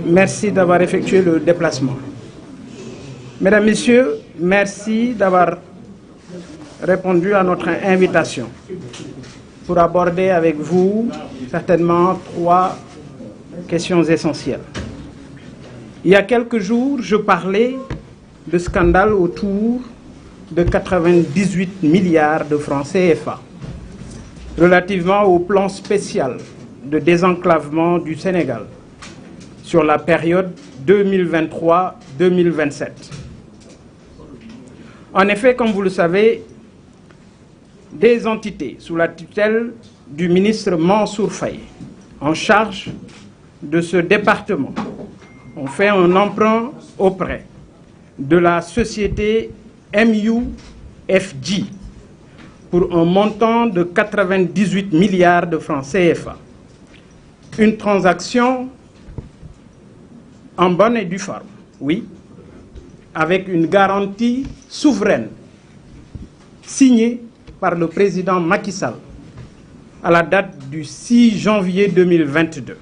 Merci d'avoir effectué le déplacement. Mesdames, Messieurs, merci d'avoir répondu à notre invitation pour aborder avec vous certainement 3 questions essentielles. Il y a quelques jours, je parlais de scandale autour de 98 milliards de francs CFA relativement au plan spécial de désenclavement du Sénégal sur la période 2023-2027. En effet, comme vous le savez, des entités sous la tutelle du ministre Mansour Faye, en charge de ce département, ont fait un emprunt auprès de la société MUFG pour un montant de 98 milliards de francs CFA. Une transaction en bonne et due forme, oui, avec une garantie souveraine signée par le président Macky Sall à la date du 6 janvier 2022.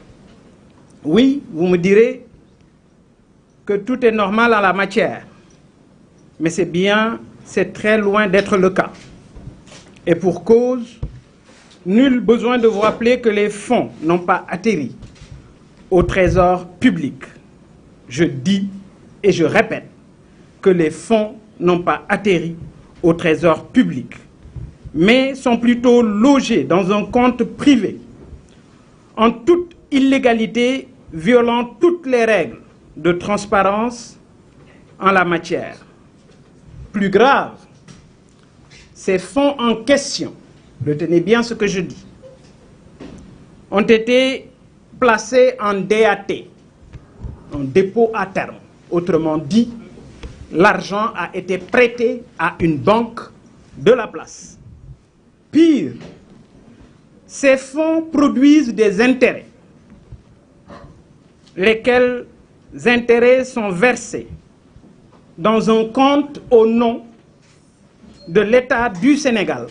Oui, vous me direz que tout est normal en la matière, mais c'est très loin d'être le cas. Et pour cause, nul besoin de vous rappeler que les fonds n'ont pas atterri au trésor public. Je dis et je répète que les fonds n'ont pas atterri au trésor public, mais sont plutôt logés dans un compte privé, en toute illégalité, violant toutes les règles de transparence en la matière. Plus grave, ces fonds en question, retenez bien ce que je dis, ont été placés en DAT, en dépôt à terme. Autrement dit, l'argent a été prêté à une banque de la place. Pire, ces fonds produisent des intérêts, lesquels intérêts sont versés dans un compte au nom de l'État du Sénégal,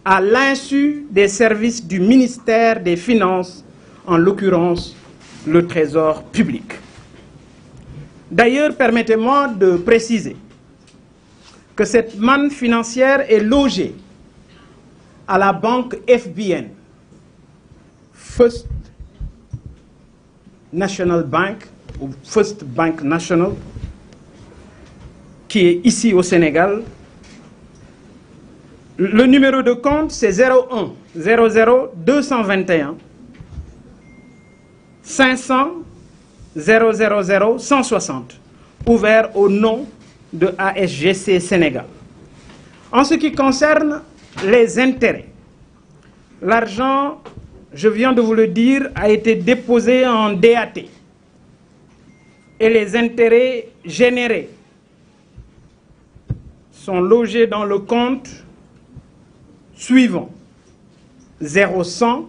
à l'insu des services du ministère des Finances, en l'occurrence le Trésor public. D'ailleurs, permettez-moi de préciser que cette manne financière est logée à la banque FBN, First National Bank, ou First Bank National, qui est ici au Sénégal. Le numéro de compte, c'est 01 00 221 500 000 160, ouvert au nom de ASGC Sénégal. En ce qui concerne les intérêts, l'argent, je viens de vous le dire, a été déposé en DAT et les intérêts générés sont logés dans le compte suivant 0100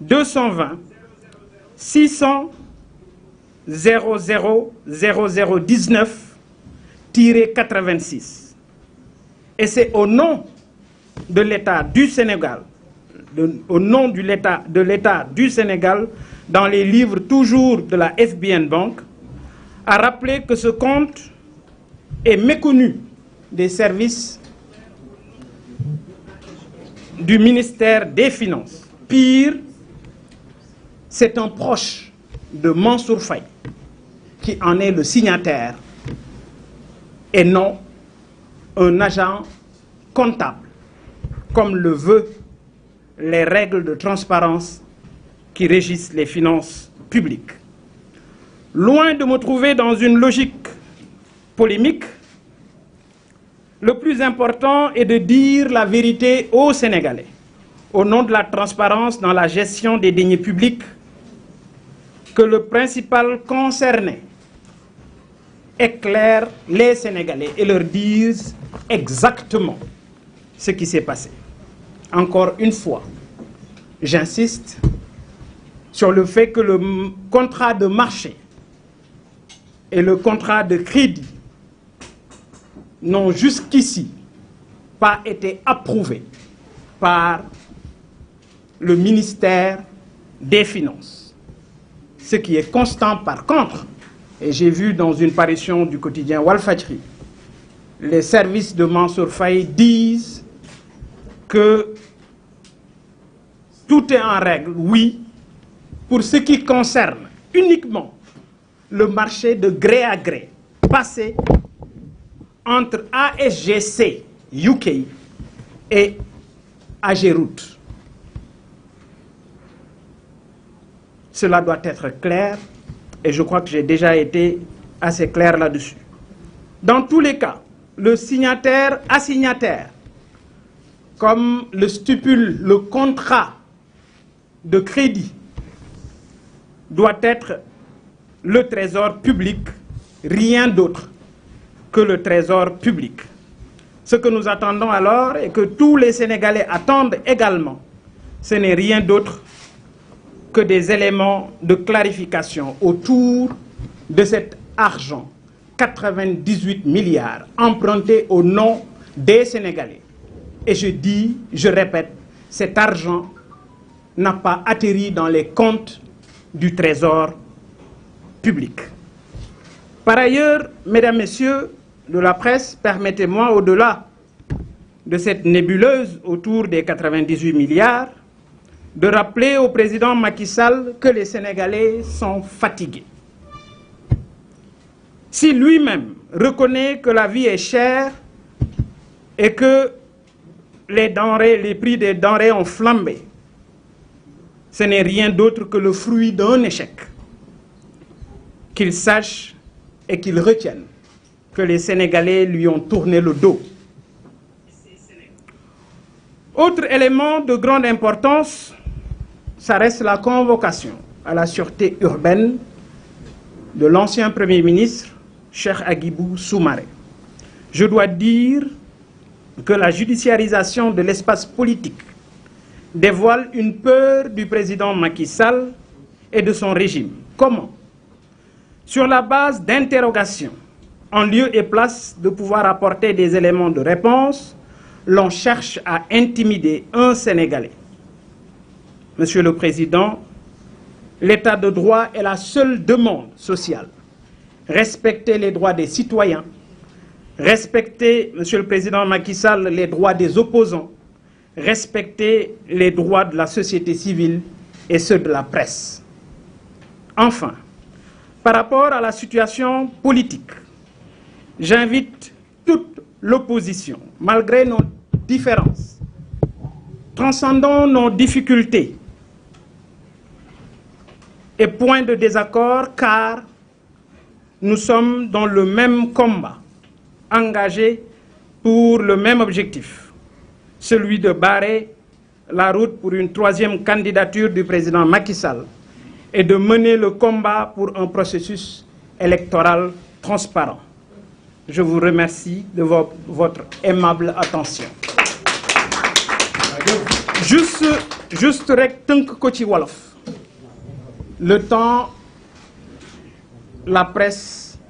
220 600 000019-86. Et c'est au nom de l'État du Sénégal, au nom de l'État du Sénégal, dans les livres toujours de la FBN Bank, à rappeler que ce compte est méconnu des services du ministère des Finances. Pire, c'est un proche de Mansour Faye qui en est le signataire et non un agent comptable, comme le veulent les règles de transparence qui régissent les finances publiques. Loin de me trouver dans une logique polémique, le plus important est de dire la vérité aux Sénégalais, au nom de la transparence dans la gestion des deniers publics, que le principal concerné éclaire les Sénégalais et leur dise exactement ce qui s'est passé. Encore une fois, j'insiste sur le fait que le contrat de marché et le contrat de crédit n'ont jusqu'ici pas été approuvés par le ministère des Finances. Ce qui est constant par contre, et j'ai vu dans une parution du quotidien Walfadjri, les services de Mansour Faye disent que tout est en règle, oui, pour ce qui concerne uniquement le marché de gré à gré passé entre ASGC UK et Ageroute. Cela doit être clair et je crois que j'ai déjà été assez clair là-dessus. Dans tous les cas, le signataire assignataire, comme le stipule le contrat de crédit, doit être le trésor public, rien d'autre que le trésor public. Ce que nous attendons alors et que tous les Sénégalais attendent également, ce n'est rien d'autre que des éléments de clarification autour de cet argent, 98 milliards, empruntés au nom des Sénégalais. Et je dis, je répète, cet argent n'a pas atterri dans les comptes du Trésor public. Par ailleurs, mesdames, messieurs de la presse, permettez-moi, au-delà de cette nébuleuse autour des 98 milliards, de rappeler au président Macky Sall que les Sénégalais sont fatigués. Si lui-même reconnaît que la vie est chère et que les prix des denrées ont flambé, ce n'est rien d'autre que le fruit d'un échec. Qu'il sache et qu'il retienne que les Sénégalais lui ont tourné le dos. Autre élément de grande importance, ça reste la convocation à la sûreté urbaine de l'ancien Premier ministre, Cheikh Agibou Soumaré. Je dois dire que la judiciarisation de l'espace politique dévoile une peur du président Macky Sall et de son régime. Comment? Sur la base d'interrogations, en lieu et place de pouvoir apporter des éléments de réponse, l'on cherche à intimider un Sénégalais. Monsieur le Président, l'état de droit est la seule demande sociale. Respecter les droits des citoyens, respecter, Monsieur le Président Macky Sall, les droits des opposants, respecter les droits de la société civile et ceux de la presse. Enfin, par rapport à la situation politique, j'invite toute l'opposition, malgré nos différences, transcendons nos difficultés et points de désaccord, car nous sommes dans le même combat, engagés pour le même objectif, celui de barrer la route pour une troisième candidature du président Macky Sall et de mener le combat pour un processus électoral transparent. Je vous remercie de votre aimable attention. Juste rek tënk ko ci wolof. Le temps, la presse